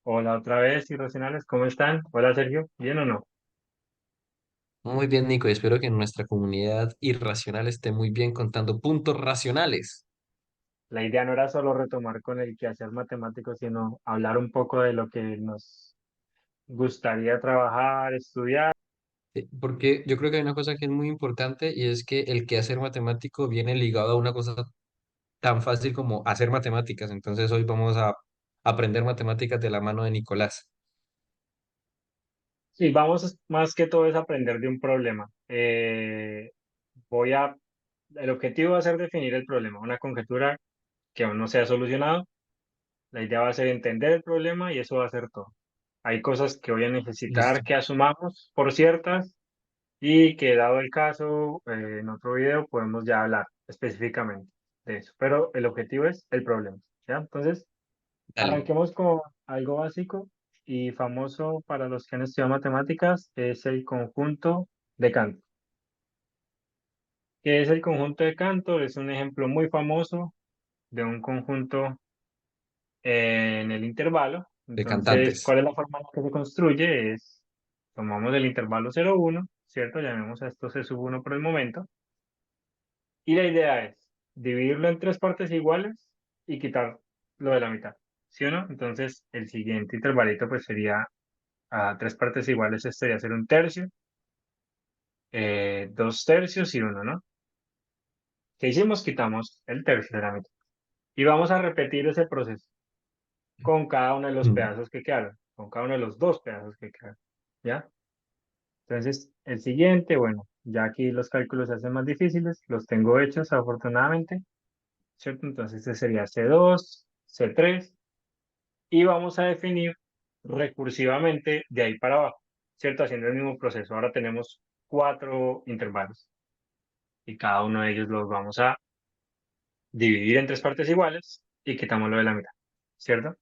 Hola otra vez, irracionales, ¿cómo están? Hola Sergio, ¿bien o no? Muy bien, Nico, y espero que nuestra comunidad irracional esté muy bien contando puntos racionales. La idea no era solo retomar con el quehacer matemático, sino hablar un poco de lo que nos gustaría trabajar, estudiar. Porque yo creo que hay una cosa que es muy importante y es que el quehacer matemático viene ligado a una cosa tan fácil como hacer matemáticas. Entonces hoy vamos a aprender matemáticas de la mano de Nicolás. Sí, vamos más que todo es aprender de un problema. Voy a, el objetivo va a ser definir el problema, una conjetura que aún no se ha solucionado. La idea va a ser entender el problema y eso va a ser todo. Hay cosas que voy a necesitar Listo. que asumamos por ciertas y que dado el caso, en otro video podemos ya hablar específicamente de eso. Pero el objetivo es el problema, ¿ya? Entonces, Dale. arranquemos con algo básico y famoso para los que han estudiado matemáticas, es el conjunto de Cantor. ¿Qué es el conjunto de Cantor? Es un ejemplo muy famoso de un conjunto en el intervalo. De Entonces, cantantes. ¿cuál es la forma en la que se construye? Es, tomamos el intervalo 0, 1, ¿cierto? Llamemos a esto C sub 1 por el momento. Y la idea es dividirlo en tres partes iguales y quitar lo de la mitad, ¿sí o no? Entonces, el siguiente intervalito pues sería a tres partes iguales, este sería ser un tercio, dos tercios y uno, ¿no? ¿Qué hicimos? Quitamos el tercio de la mitad. Y vamos a repetir ese proceso con cada uno de los Mm. pedazos que quedaron, con cada uno de los dos pedazos que quedaron, ¿ya? Entonces, el siguiente, bueno, ya aquí los cálculos se hacen más difíciles, los tengo hechos afortunadamente, ¿cierto? Entonces, este sería C2, C3, y vamos a definir recursivamente de ahí para abajo, ¿cierto? Haciendo el mismo proceso. Ahora tenemos cuatro intervalos y cada uno de ellos los vamos a dividir en tres partes iguales y quitamos lo de la mitad, ¿cierto?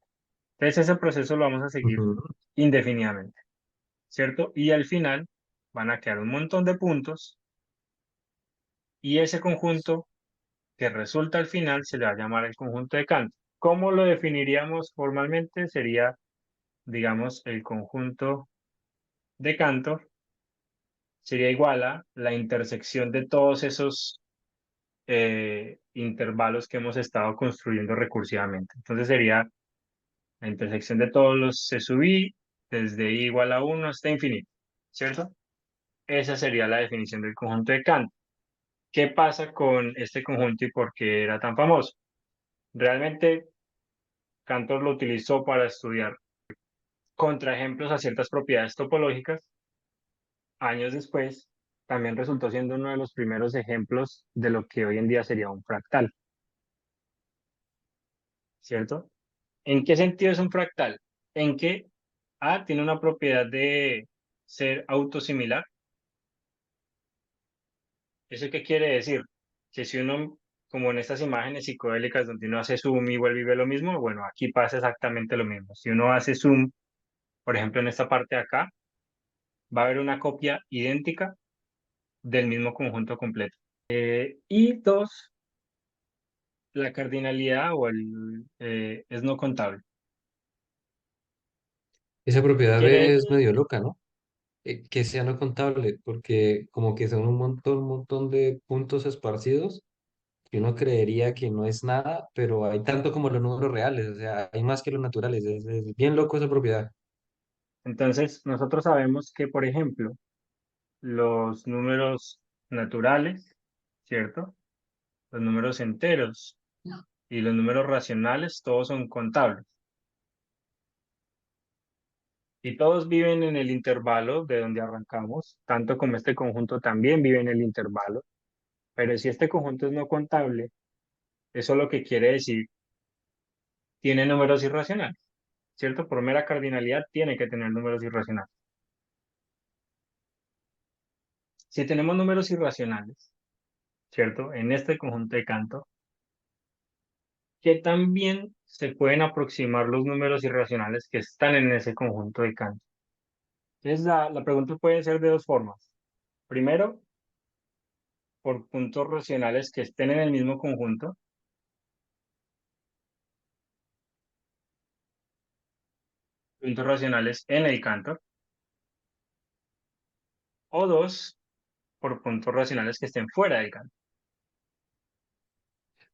Entonces ese proceso lo vamos a seguir Ujú. indefinidamente, ¿cierto? Y al final van a quedar un montón de puntos y ese conjunto que resulta al final se le va a llamar el conjunto de Cantor. ¿Cómo lo definiríamos formalmente? Sería, digamos, el conjunto de Cantor sería igual a la intersección de todos esos intervalos que hemos estado construyendo recursivamente. Entonces sería la intersección de todos los C sub i desde i igual a 1 hasta infinito, ¿cierto? Esa sería la definición del conjunto de Kant. ¿Qué pasa con este conjunto y por qué era tan famoso? Realmente Cantor lo utilizó para estudiar contraejemplos a ciertas propiedades topológicas. Años después, también resultó siendo uno de los primeros ejemplos de lo que hoy en día sería un fractal, ¿cierto? ¿En qué sentido es un fractal? En que A tiene una propiedad de ser autosimilar. ¿Eso qué quiere decir? Que si uno, como en estas imágenes psicodélicas donde uno hace zoom y vuelve y ve lo mismo, bueno, aquí pasa exactamente lo mismo. Si uno hace zoom, por ejemplo, en esta parte de acá, va a haber una copia idéntica del mismo conjunto completo. Y dos, la cardinalidad es no contable. Esa ¿Qué propiedad quiere es decir? medio loca, ¿no? Que sea no contable, porque como que son un montón de puntos esparcidos que uno creería que no es nada, pero hay tanto como los números reales, o sea, hay más que los naturales, es bien loco esa propiedad. Entonces, nosotros sabemos que, por ejemplo, los números naturales, ¿cierto? Los números enteros y los números racionales, todos son contables. Y todos viven en el intervalo de donde arrancamos, tanto como este conjunto también vive en el intervalo. Pero si este conjunto es no contable, eso lo que quiere decir, tiene números irracionales, ¿cierto? Por mera cardinalidad tiene que tener números irracionales. Si tenemos números irracionales, ¿cierto? En este conjunto de Cantor, que también se pueden aproximar los números irracionales que están en ese conjunto de Cantor. Entonces, la pregunta puede ser de dos formas. Primero, por puntos racionales que estén en el mismo conjunto. puntos racionales en el canto, o 2 por puntos racionales que estén fuera del canto.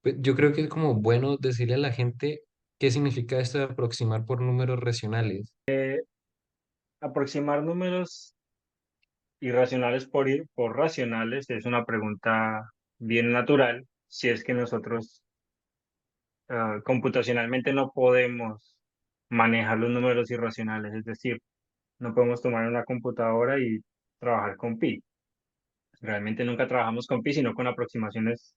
Pues yo creo que es como bueno decirle a la gente qué significa esto de aproximar por números racionales. Aproximar números irracionales por racionales es una pregunta bien natural si es que nosotros computacionalmente no podemos manejar los números irracionales, es decir, no podemos tomar una computadora y trabajar con pi. Realmente nunca trabajamos con pi, sino con aproximaciones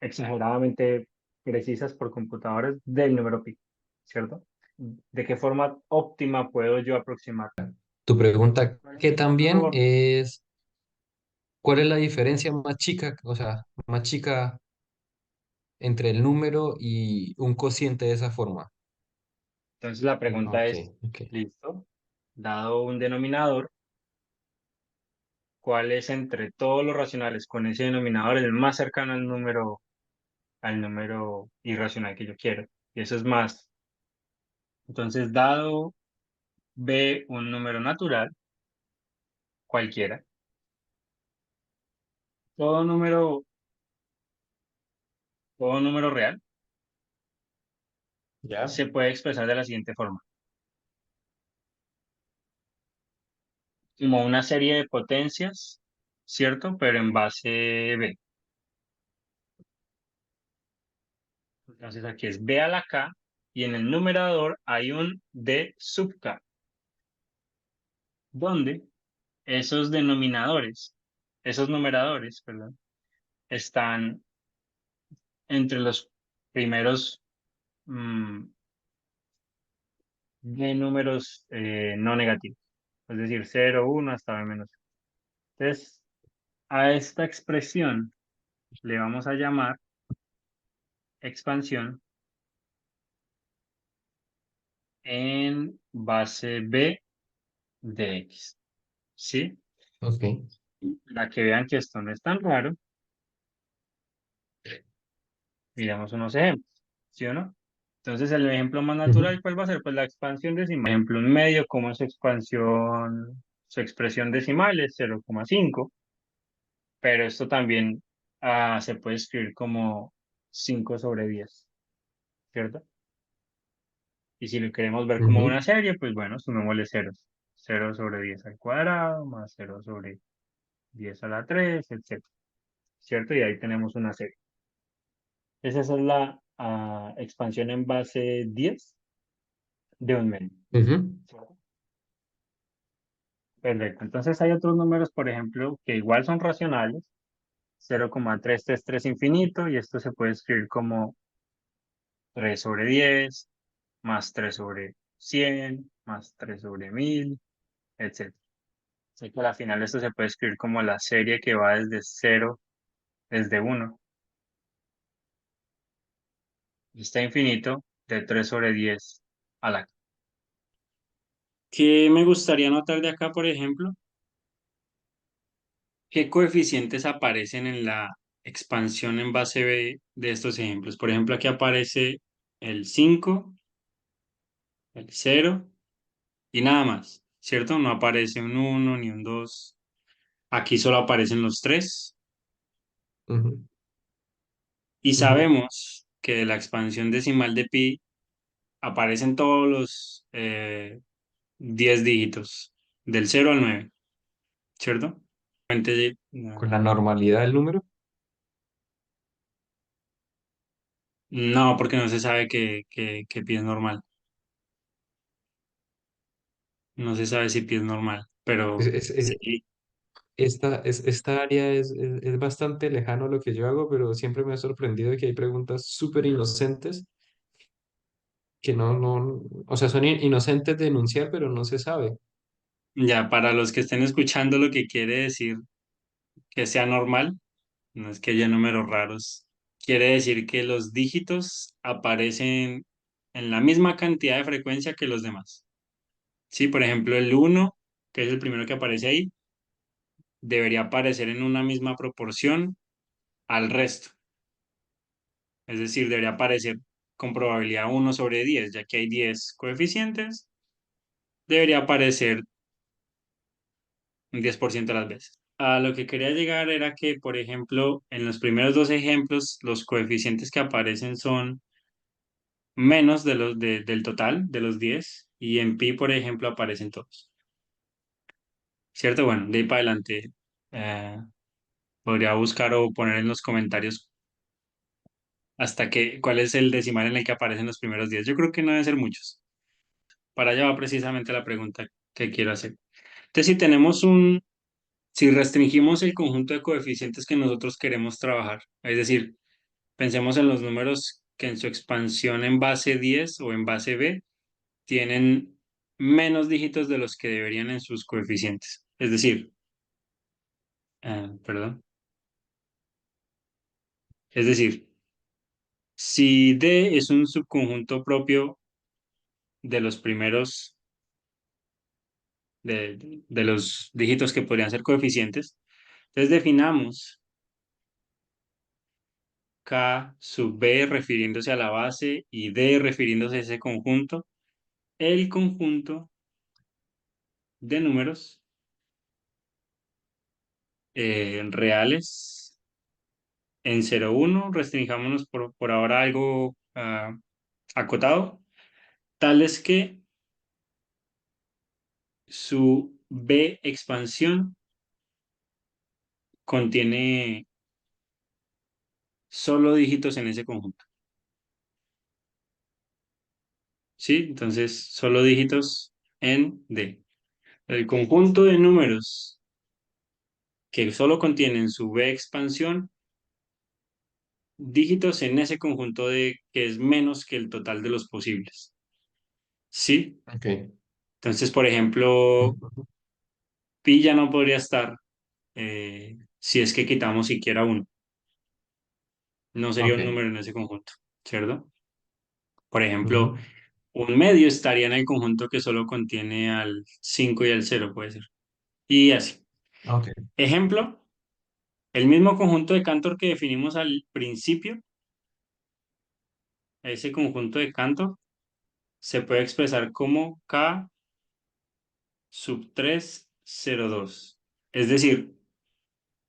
exageradamente precisas por computadoras del número pi, ¿cierto? ¿De qué forma óptima puedo yo aproximar? Tu pregunta, que también Por- es, ¿cuál es la diferencia más chica, o sea, más chica entre el número y un cociente de esa forma? Entonces la pregunta Ok, es, ok. listo, dado un denominador, ¿cuál es entre todos los racionales con ese denominador el más cercano al número irracional que yo quiero? Y eso es más. Entonces, dado B un número natural, cualquiera, todo número, todo número real ¿Ya? se puede expresar de la siguiente forma, como una serie de potencias, ¿cierto? Pero en base B. Entonces aquí es B a la K y en el numerador hay un D sub K, donde esos numeradores, perdón, están entre los primeros de números no negativos, es decir, 0, 1 hasta B menos. Entonces, a esta expresión le vamos a llamar expansión en base B de X, ¿sí? Ok. Para que vean que esto no es tan raro, miremos unos ejemplos, ¿sí o no? Entonces, el ejemplo más Ujú, natural, ¿cuál va a ser? Pues la expansión decimal. Por ejemplo, un medio, como su expansión, su expresión decimal es 0,5, pero esto también se puede escribir como 5/10, ¿cierto? Y si lo queremos ver como ujú, una serie, pues bueno, sumémosle ceros. 0/10 al cuadrado, más 0/10 a la 3, etcétera, ¿cierto? Y ahí tenemos una serie. Esa es la expansión en base 10 de un medio. ujú, ¿Cierto? Perfecto. Entonces hay otros números, por ejemplo, que igual son racionales, 0,333 infinito, y esto se puede escribir como 3/10, más 3/100, más 3/1000, etcétera. Así que al final esto se puede escribir como la serie que va desde 0, desde 1, está infinito, de 3/10 a la. ¿Qué me gustaría notar de acá, por ejemplo? ¿Qué coeficientes aparecen en la expansión en base B de estos ejemplos? Por ejemplo, aquí aparece el 5, el 0 y nada más, ¿cierto? No aparece un 1 ni un 2. Aquí solo aparecen los 3. ujú, Y ujú. sabemos que de la expansión decimal de pi aparecen todos los 10 dígitos, del 0 al 9, ¿cierto? Con la normalidad del número. No, porque no se sabe que pi es normal. No se sabe si pi es normal, Es, pero es- sí. es- esta área es bastante lejano a lo que yo hago, pero siempre me ha sorprendido que hay preguntas súper inocentes que no, o sea, son inocentes de enunciar, pero no se sabe. Ya, para los que estén escuchando lo que quiere decir que sea normal, no es que haya números raros. Quiere decir que los dígitos aparecen en la misma cantidad de frecuencia que los demás. Sí, por ejemplo, el 1, que es el primero que aparece ahí, debería aparecer en una misma proporción al resto. Es decir, debería aparecer con probabilidad 1/10, ya que hay 10 coeficientes. debería aparecer un 10% de las veces. A lo que quería llegar era que, por ejemplo, en los primeros dos ejemplos, los coeficientes que aparecen son menos de del total de los 10 y en pi, por ejemplo, aparecen todos. ¿Cierto? Bueno, de ahí para adelante eh, podría buscar o poner en los comentarios hasta cuál es el decimal en el que aparecen los primeros 10. Yo creo que no deben ser muchos. Para allá va precisamente la pregunta que quiero hacer. Entonces, si restringimos el conjunto de coeficientes que nosotros queremos trabajar, es decir, pensemos en los números que en su expansión en base 10 o en base B tienen menos dígitos de los que deberían en sus coeficientes. Es decir, perdón. Es decir, si D es un subconjunto propio de los primeros, de los dígitos que podrían ser coeficientes, entonces definamos K sub B refiriéndose a la base y D refiriéndose a ese conjunto, el conjunto de números reales en 0,1, restringámonos por ahora a algo acotado, tales que su B expansión contiene solo dígitos en ese conjunto. ¿Sí? Entonces, solo dígitos en D. El conjunto de números que solo contienen su B expansión, dígitos en ese conjunto de que es menos que el total de los posibles. ¿Sí? Ok. Entonces, por ejemplo, Ujú. pi ya no podría estar si es que quitamos siquiera uno. No sería un Ok. número en ese conjunto, ¿cierto? Por ejemplo, Ujú. un medio estaría en el conjunto que solo contiene al 5 y al cero, puede ser. Y así. Ok. Ejemplo, el mismo conjunto de Cantor que definimos al principio, ese conjunto de Cantor, se puede expresar como K sub 3,02. Es decir,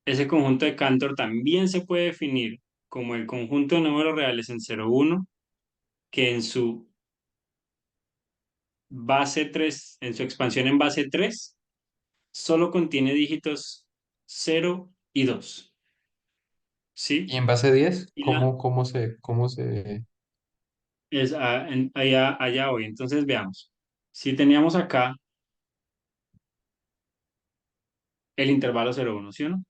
ese conjunto de Cantor también se puede definir como el conjunto de números reales en 0,1 que en su base 3, en su expansión en base 3, solo contiene dígitos 0 y 2. Y ¿Sí? en base 10, Y la cómo se... es allá hoy. Entonces veamos. Si teníamos acá el intervalo 0,1, ¿sí o no?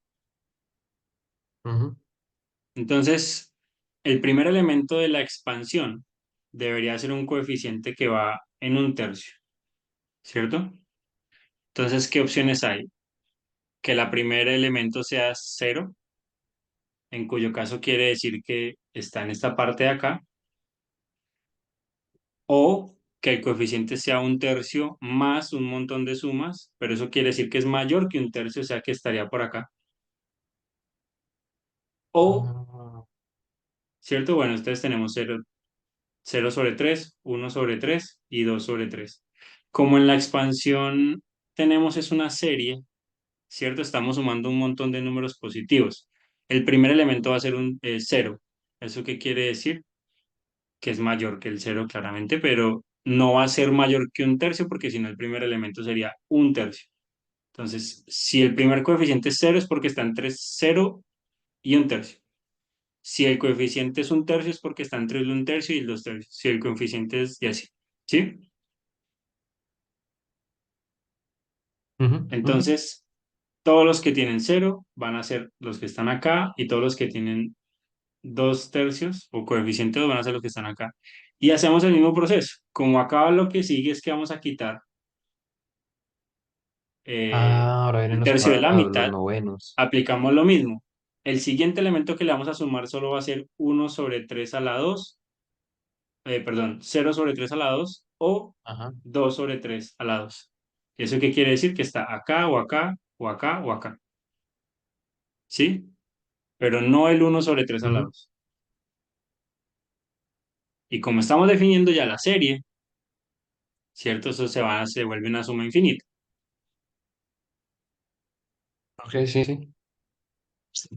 Ujú. Entonces, el primer elemento de la expansión debería ser un coeficiente que va en un tercio, ¿cierto? Entonces, ¿qué opciones hay? Que la primer elemento sea 0, en cuyo caso quiere decir que está en esta parte de acá, o que el coeficiente sea un tercio más un montón de sumas, pero eso quiere decir que es mayor que un tercio, o sea que estaría por acá. O, Ah, ¿cierto? Bueno, entonces tenemos 0 sobre 3, 1 sobre 3 y 2 sobre 3. Como en la expansión tenemos es una serie, ¿cierto? Estamos sumando un montón de números positivos. El primer elemento va a ser un 0. ¿Eso qué quiere decir? Que es mayor que el 0 claramente, pero no va a ser mayor que un tercio porque si no el primer elemento sería un tercio. Entonces, si el primer coeficiente es 0 es porque está entre 0 y un tercio. Si el coeficiente es un tercio es porque está entre el un tercio y el dos tercios. Si el coeficiente es y así. ¿Sí? ujú, ujú. Entonces, todos los que tienen 0 van a ser los que están acá y todos los que tienen 2 tercios o coeficiente 2 van a ser los que están acá. Y hacemos el mismo proceso. Como acá lo que sigue es que vamos a quitar Ah, ahora vienen un tercio de la los mitad, novenos. aplicamos lo mismo. El siguiente elemento que le vamos a sumar solo va a ser 1 sobre 3 a la 2, perdón, 0 sobre 3 a la 2 o Ajá. 2 sobre 3 a la 2. ¿Eso qué quiere decir? Que está acá o acá o acá o acá. ¿Sí? Pero no el 1 sobre 3 a la Ujú. 2. Y como estamos definiendo ya la serie, ¿cierto? Eso se vuelve una suma infinita, Ok, sí, sí.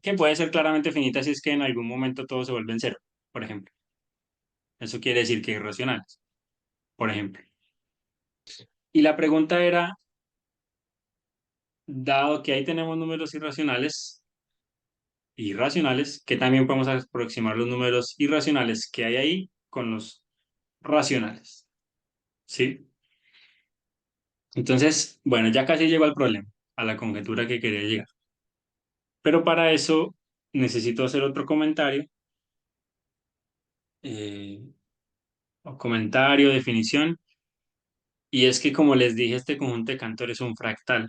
que puede ser claramente finita si es que en algún momento todo se vuelve en cero, por ejemplo. Eso quiere decir que es irracionales, por ejemplo. Y la pregunta era, dado que ahí tenemos números irracionales, que también podemos aproximar los números irracionales que hay ahí con los racionales, ¿sí? Entonces, bueno, ya casi llego al problema, a la conjetura que quería llegar. Pero para eso necesito hacer otro comentario, eh, o comentario, definición, y es que como les dije, este conjunto de Cantor es un fractal.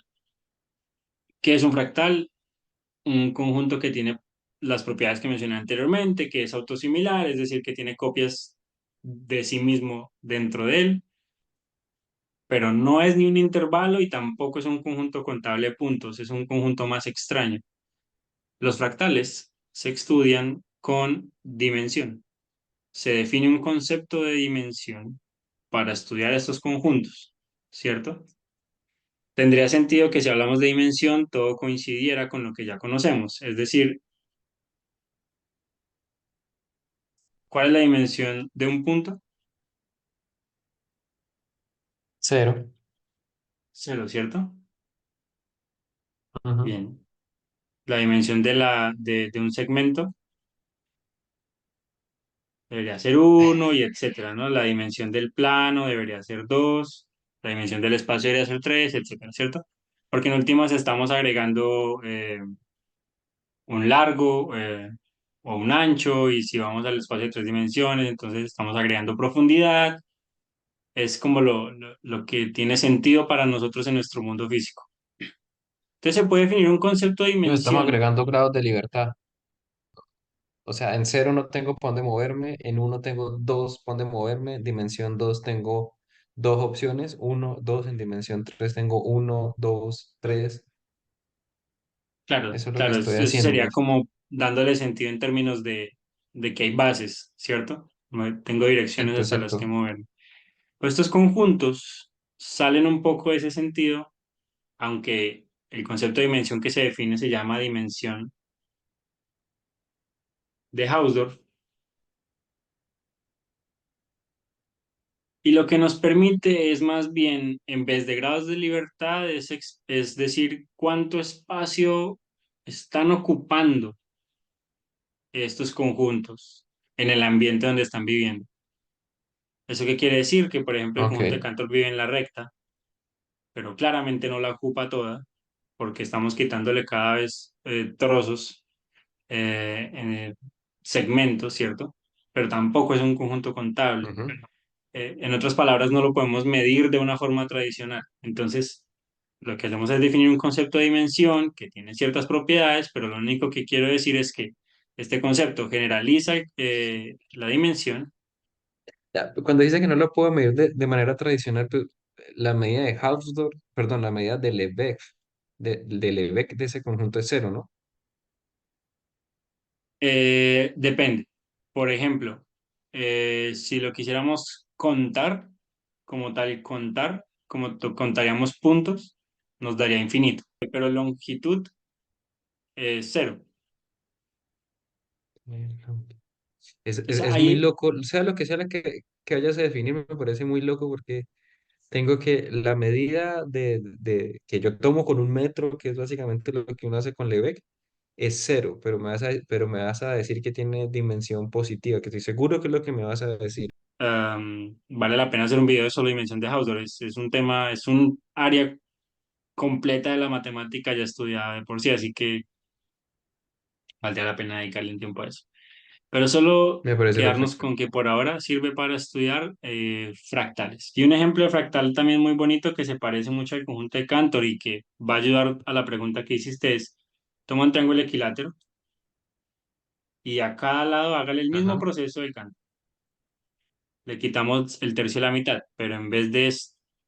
¿Qué es un fractal? Un conjunto que tiene las propiedades que mencioné anteriormente, que es autosimilar, es decir, que tiene copias de sí mismo dentro de él, pero no es ni un intervalo y tampoco es un conjunto contable de puntos, es un conjunto más extraño. Los fractales se estudian con dimensión. Se define un concepto de dimensión para estudiar estos conjuntos, ¿cierto? Tendría sentido que si hablamos de dimensión, todo coincidiera con lo que ya conocemos, es decir, ¿cuál es la dimensión de un punto? Cero. Cero, ¿cierto? Ujú. Bien. La dimensión de un segmento debería ser uno y etcétera, ¿no? La dimensión del plano debería ser dos, la dimensión del espacio debería ser tres, etcétera, ¿cierto? Porque en últimas estamos agregando un largo o un ancho y si vamos al espacio de tres dimensiones, entonces estamos agregando profundidad. Es como lo que tiene sentido para nosotros en nuestro mundo físico. Entonces se puede definir un concepto de Pues estamos dimensión. agregando grados de libertad. O sea, en cero no tengo por dónde moverme, en uno tengo dos por dónde moverme, dimensión 2 tengo dos opciones, uno, dos, en dimensión 3 tengo uno, dos, tres. Claro, Eso es lo que claro, estoy eso haciendo. sería como dándole sentido en términos de que hay bases, ¿cierto? Tengo direcciones Exacto, hasta las que exacto. moverme. Pues estos conjuntos salen un poco de ese sentido, aunque el concepto de dimensión que se define se llama dimensión de Hausdorff, y lo que nos permite es más bien, en vez de grados de libertad, es decir, cuánto espacio están ocupando estos conjuntos en el ambiente donde están viviendo. ¿Eso qué quiere decir? Que, por ejemplo, el conjunto de Ok. Cantor vive en la recta, pero claramente no la ocupa toda, porque estamos quitándole cada vez trozos, en segmentos, ¿cierto? Pero tampoco es un conjunto contable. Ujú. En otras palabras, no lo podemos medir de una forma tradicional. Entonces, lo que hacemos es definir un concepto de dimensión que tiene ciertas propiedades, pero lo único que quiero decir es que este concepto generaliza la dimensión. Ya, cuando dice que no lo puedo medir de manera tradicional, pues, la medida de Hausdorff, perdón, la medida de Lebesgue, de Lebesgue de ese conjunto es cero, ¿no? Depende. Por ejemplo, si lo quisiéramos contar, como tal, contar, como contaríamos puntos, nos daría infinito. Pero longitud es cero. O sea, Es muy loco, sea lo que sea que vayas a definir, me parece muy loco porque tengo que la medida que yo tomo con un metro, que es básicamente lo que uno hace con Lebesgue, es cero, pero me vas a decir que tiene dimensión positiva, que estoy seguro que es lo que me vas a decir. vale la pena hacer un video de solo dimensión de Hausdorff. Es un tema, es un área completa de la matemática ya estudiada de por sí, así que valdría la pena dedicarle un tiempo a eso. Pero solo Me parece quedarnos perfecto. con que por ahora sirve para estudiar fractales. Y un ejemplo de fractal también muy bonito que se parece mucho al conjunto de Cantor y que va a ayudar a la pregunta que hiciste es, toma un triángulo equilátero y a cada lado hágale el mismo Ajá. proceso del Cantor. Le quitamos el tercio de la mitad, pero en vez de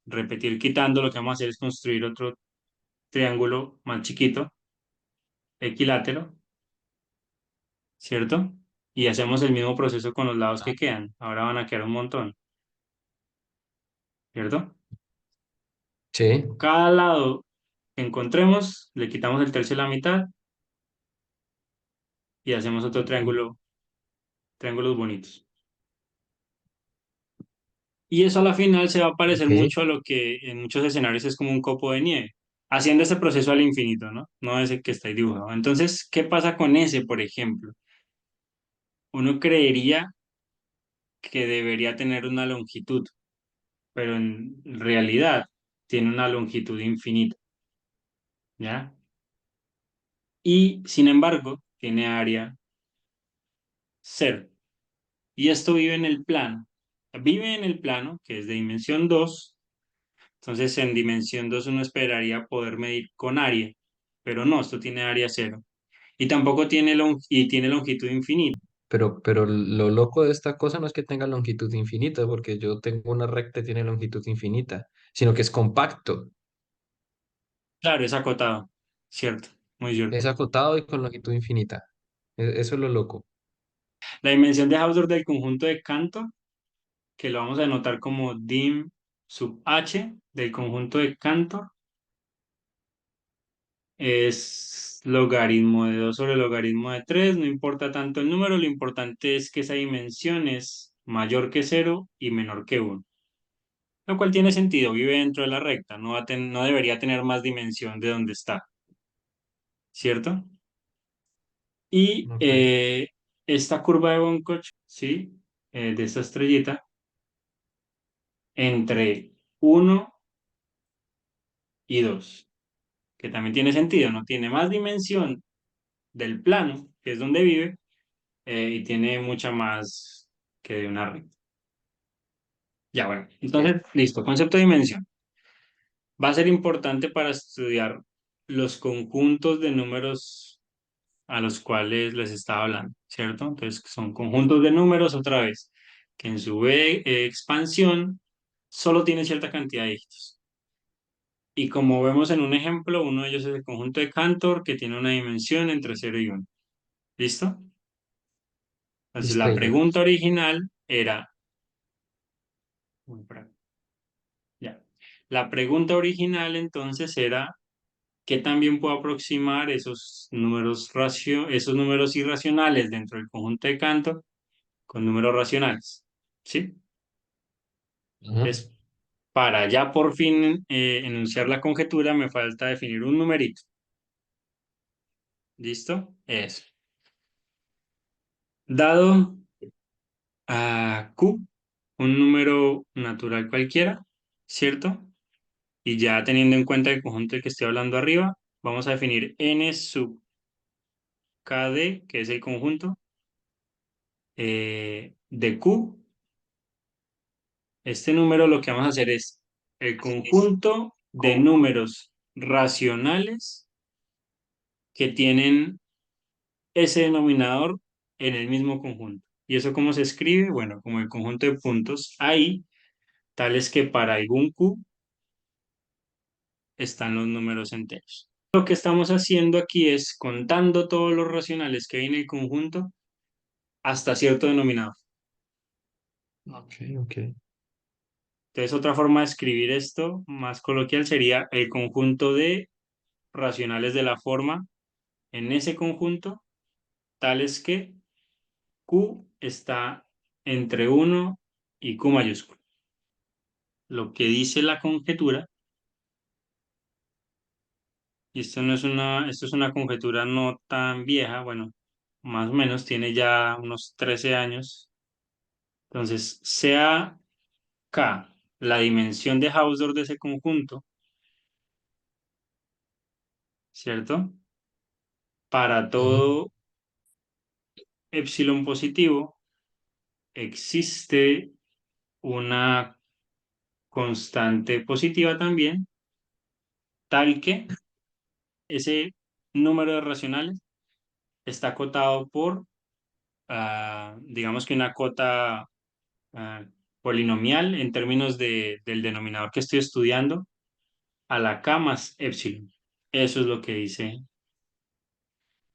repetir quitando, lo que vamos a hacer es construir otro triángulo más chiquito, equilátero, ¿cierto? Y hacemos el mismo proceso con los lados que quedan. Ahora van a quedar un montón. ¿Ok? ¿cierto? Sí, Cada lado que encontremos, le quitamos el tercio de la mitad y hacemos otro triángulo, triángulos bonitos. Y eso a la final se va a parecer ok. mucho a lo que en muchos escenarios es como un copo de nieve, haciendo ese proceso al infinito, ¿no? No ese que está ahí dibujado. Entonces, ¿qué pasa con ese, por ejemplo? Uno creería que debería tener una longitud, pero en realidad tiene una longitud infinita, ¿ya? Y sin embargo, tiene área cero. Y esto vive en el plano. Vive en el plano, que es de dimensión 2. Entonces, en dimensión 2 uno esperaría poder medir con área, pero no, esto tiene área cero. Y tampoco tiene, y tiene longitud infinita. Pero lo loco de esta cosa no es que tenga longitud infinita, porque yo tengo una recta que tiene longitud infinita, sino que es compacto, Claro, es acotado, cierto, muy cierto. es acotado y con longitud infinita. Eso es lo loco. La dimensión de Hausdorff del conjunto de Cantor, que lo vamos a anotar como dim sub h del conjunto de Cantor, es logaritmo de 2 sobre logaritmo de 3. No importa tanto el número, lo importante es que esa dimensión es mayor que cero y menor que uno. Lo cual tiene sentido, vive dentro de la recta, no debería tener más dimensión de donde está, ¿cierto? Y Ok. esta curva de Bonkoch, ¿sí? De esta estrellita, entre uno y 2, que también tiene sentido, ¿no? Tiene más dimensión del plano, que es donde vive, y tiene mucha más que de una recta. Ya, bueno, entonces, listo, concepto de dimensión. Va a ser importante para estudiar los conjuntos de números a los cuales les estaba hablando, ¿cierto? Entonces, son conjuntos de números otra vez, que en su expansión solo tiene cierta cantidad de dígitos. Y como vemos en un ejemplo, uno de ellos es el conjunto de Cantor, que tiene una dimensión entre cero y uno. ¿Listo? Entonces, la Listo. pregunta original era, uy, por acá, ya. La pregunta original entonces era, ¿qué también puedo aproximar esos números irracionales dentro del conjunto de Cantor con números racionales? ¿Sí? Ujú. Entonces, para ya por fin enunciar la conjetura, me falta definir un numerito. ¿Listo? Eso. Dado a Q, un número natural cualquiera, ¿cierto? Y ya teniendo en cuenta el conjunto del que estoy hablando arriba, vamos a definir n sub kd, que es el conjunto de Q. Este número lo que vamos a hacer es el conjunto de números racionales que tienen ese denominador en el mismo conjunto. ¿Y eso cómo se escribe? Bueno, como el conjunto de puntos ahí, tales que para algún Q están los números enteros. Lo que estamos haciendo aquí es contando todos los racionales que hay en el conjunto hasta cierto denominador. Ok, ok. Entonces, otra forma de escribir esto más coloquial sería el conjunto de racionales de la forma en ese conjunto, tales que Q está entre uno y Q mayúsculo. Lo que dice la conjetura, y esto es una conjetura no tan vieja, bueno, más o menos tiene ya unos 13 años. Entonces, sea K la dimensión de Hausdorff de ese conjunto, ¿cierto? Para Ujú. todo epsilon positivo existe una constante positiva también, tal que ese número de racionales está acotado por, digamos que una cota ah, polinomial en términos del denominador que estoy estudiando a la k más epsilon. Eso es lo que dice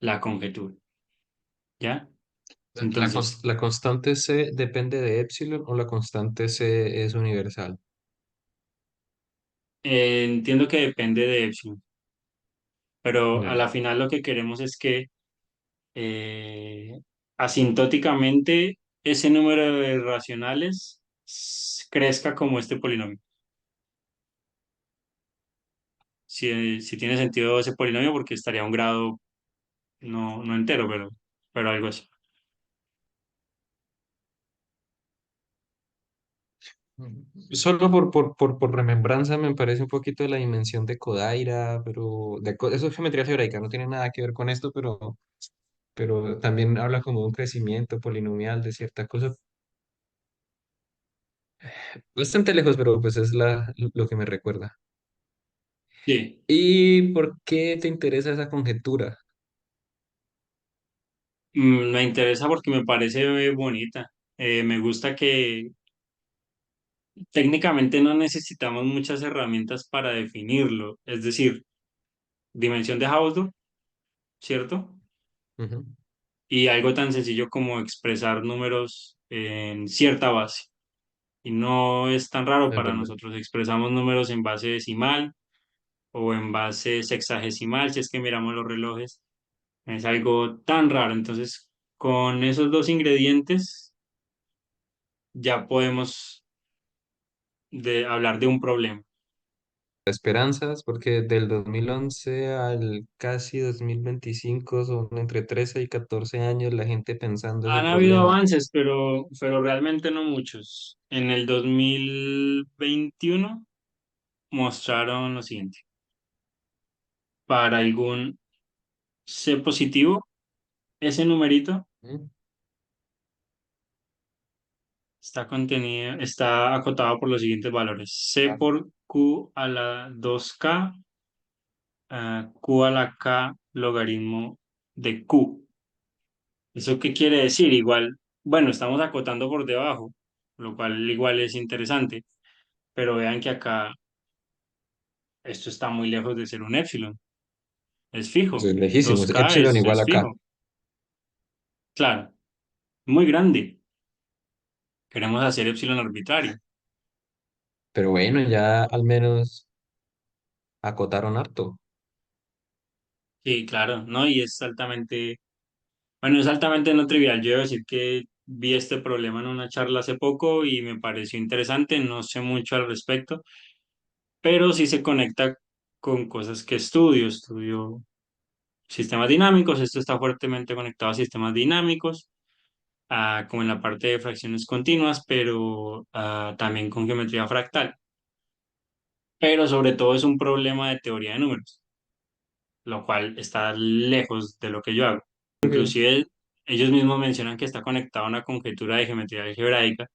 la conjetura, ¿ya? Entonces, La constante C depende de epsilon o la constante C es universal. Entiendo que depende de Epsilon, pero a Ya. la final lo que queremos es que eh, asintóticamente ese número de racionales crezca como este polinomio. Si tiene sentido ese polinomio, porque estaría a un grado no entero, pero algo así. Solo por remembranza me parece un poquito la dimensión de Kodaira, pero eso es geometría algebraica, no tiene nada que ver con esto, pero también habla como de un crecimiento polinomial de cierta cosa. Bastante lejos, pero pues es lo que me recuerda. Sí, ¿Y por qué te interesa esa conjetura? me interesa porque me parece bonita. Me gusta que técnicamente no necesitamos muchas herramientas para definirlo. Es decir, dimensión de Hausdorff, ¿cierto? Ujú, Y algo tan sencillo como expresar números en cierta base. Y no es tan raro es para verdad. nosotros. Expresamos números en base decimal o en base sexagesimal, si es que miramos los relojes. Es algo tan raro. Entonces, con esos dos ingredientes ya podemos hablar de un problema. Esperanzas, porque del 2011 al casi 2025 son entre 13 y 14 años la gente pensando ese Han habido problema. avances, pero realmente no muchos. En el 2021 mostraron lo siguiente. Para algún C positivo, ese numerito ¿Mm? está acotado por los siguientes valores. C por Q a la 2K, Q a la K logaritmo de Q. ¿Eso qué quiere decir? Igual, bueno, estamos acotando por debajo, lo cual igual es interesante, pero vean que acá esto está muy lejos de ser un épsilon. Es Eso fijo. es lejísimos. 2K Epsilon igual es acá. fijo. Claro, muy grande. Queremos hacer épsilon arbitrario. Pero bueno, ya al menos acotaron harto. Sí, claro, ¿no? Y es altamente, bueno, es altamente no trivial. Yo debo decir que vi este problema en una charla hace poco y me pareció interesante. No sé mucho al respecto, pero sí se conecta con cosas que estudio. Estudio sistemas dinámicos. Esto está fuertemente conectado a sistemas dinámicos, como en la parte de fracciones continuas, pero también con geometría fractal. Pero sobre todo es un problema de teoría de números, lo cual está lejos de lo que yo hago. Ok. Inclusive ellos mismos mencionan que está conectado a una conjetura de geometría algebraica,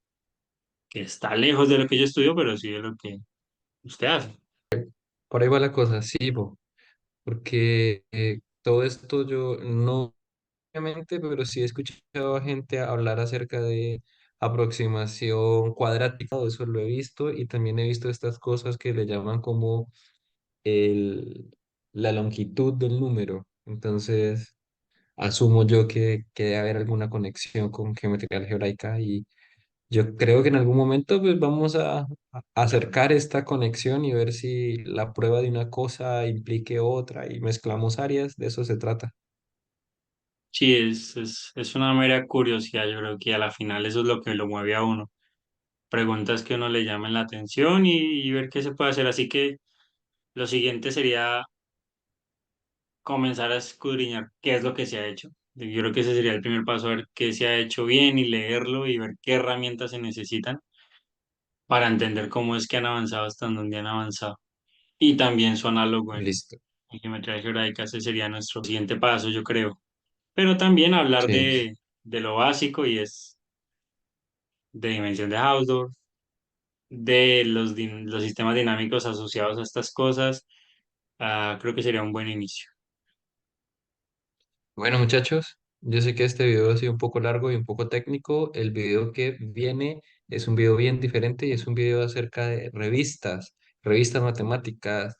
que está lejos de lo que yo estudio, pero sí de lo que usted hace. Por ahí va la cosa, sí, porque todo esto yo no, obviamente, pero sí he escuchado a gente hablar acerca de aproximación cuadrática, todo eso lo he visto, y también he visto estas cosas que le llaman como el, la longitud del número. Entonces, asumo yo que debe haber alguna conexión con geometría algebraica y yo creo que en algún momento pues vamos a acercar esta conexión y ver si la prueba de una cosa implique otra y mezclamos áreas, de eso se trata. Sí, es una mera curiosidad, yo creo que a la final eso es lo que lo mueve a uno. Preguntas que a uno le llamen la atención y ver qué se puede hacer. Así que lo siguiente sería comenzar a escudriñar qué es lo que se ha hecho. Yo creo que ese sería el primer paso, ver qué se ha hecho bien y leerlo y ver qué herramientas se necesitan para entender cómo es que han avanzado hasta donde han avanzado. Y también su análogo Listo. en geometría algebraica, ese sería nuestro siguiente paso, yo creo. Pero también hablar Sí. de lo básico y es de dimensión de Hausdorff, de los sistemas dinámicos asociados a estas cosas. Creo que sería un buen inicio. Bueno, muchachos, yo sé que este video ha sido un poco largo y un poco técnico. El video que viene es un video bien diferente y es un video acerca de revistas, revistas matemáticas,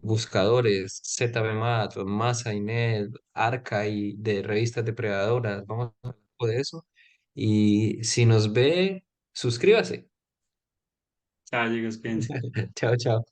buscadores, ZBMath, Massa, INET, Arca y de revistas depredadoras. Vamos a hablar un poco de eso. Y si nos ve, suscríbase. Chao, chicos, cuídense. Chao, chao.